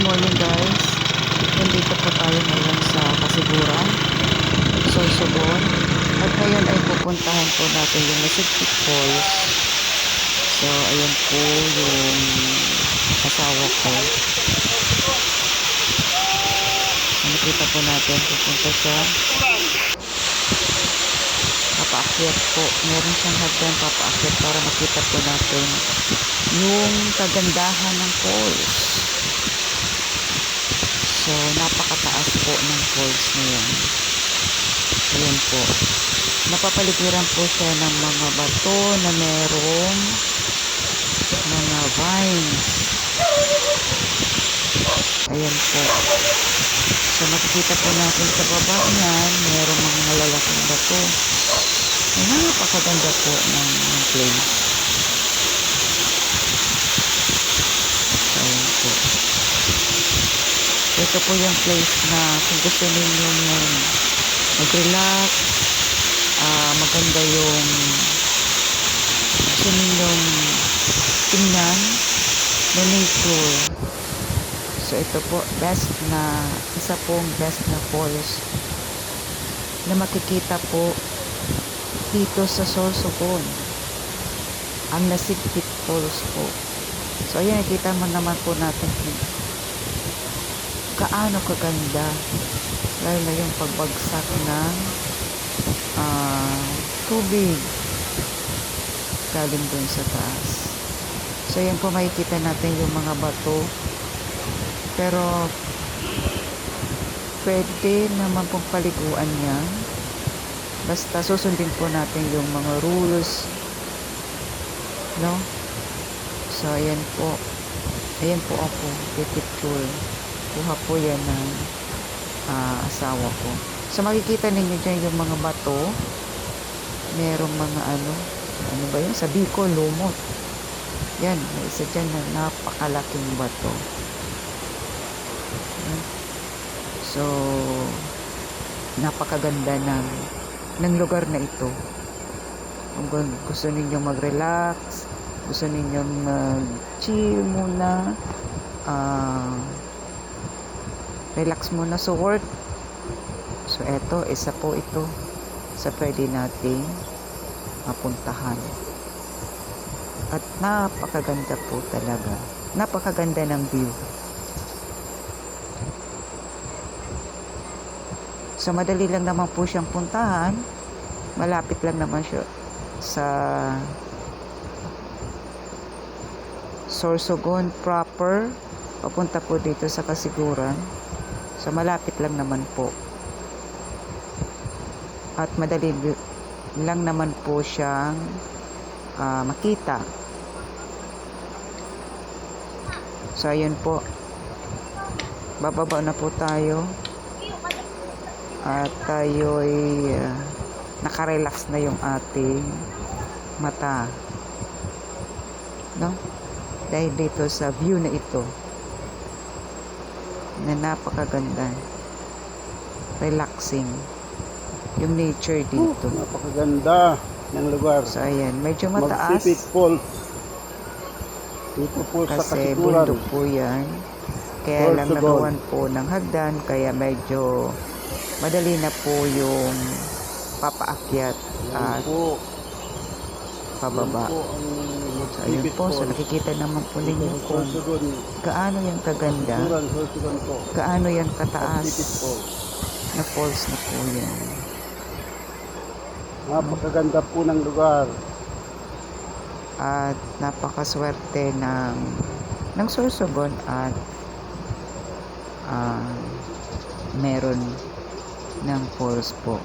morning guys. Nandito po tayo ngayon sa Kasiguran, Sorsogon. At ngayon ay pupuntahan po natin yung Masigpit Falls. So ayan po yung asawa ko. So, nakita po natin, pupunta siya. Papaakyat po. Meron siyang hagdan papaakyat para makita po natin yung kagandahan ng falls. So, napakataas po ng falls na yan. Ayan po. Napapaligiran po siya ng mga bato na merong mga vines. Ayan po. So, makikita po natin sa baba niyan, merong mga malalaking bato. Napakaganda po ng place. So, ayan po. Ito po yung place na kung gusto ninyo mag-relax, maganda yung gusto ninyong tingnan na nature. So ito po, isa pong best na falls na makikita po dito sa Sorsogon, ang Masigpit Falls po. So ayan, nakita mo naman po natin gaano kaganda, lalo na yung pagbagsak ng tubig galing dun sa taas. So yan po, makikita natin yung mga bato, pero pwede naman pong paliguan yan, basta susundin po natin yung mga rules, no? So ayan po ako pipicture. Kuha po yan ng asawa ko. So makikita ninyo dyan yung mga bato, merong mga ano ba yun? Sa Bicol, lumot. Yan, may isa dyan na napakalaking bato. So napakaganda ng lugar na ito. Kung gusto ninyong mag-relax, gusto ninyong mag-chill muna, relax muna sa work. So eto, isa po ito sa pwede nating mapuntahan. At napakaganda po talaga. Napakaganda ng view. So madali lang naman po siyang puntahan. Malapit lang naman siya sa Sorsogon proper. Papunta po dito sa Kasiguran. So malapit lang naman po. At madali lang naman po siyang makita. So ayun po. Bababa na po tayo. At tayo'y nakarelax na yung ating mata. No? Dahil dito sa view na ito na napakaganda, relaxing yung nature dito. Napakaganda ng lugar. So ayan, medyo mataas Masigpit Falls dito po sa kasi Kasiguran. bundok po yan, kaya lang nagawan po ng hagdan, kaya medyo madali na po yung papaakyat at pababa. So ayun po, so nakikita naman po ninyo kung gaano yung kaganda, gaano yung kataas na falls na po yan. Napakaganda po ng lugar. At napakaswerte ng Sorsogon at meron ng falls po.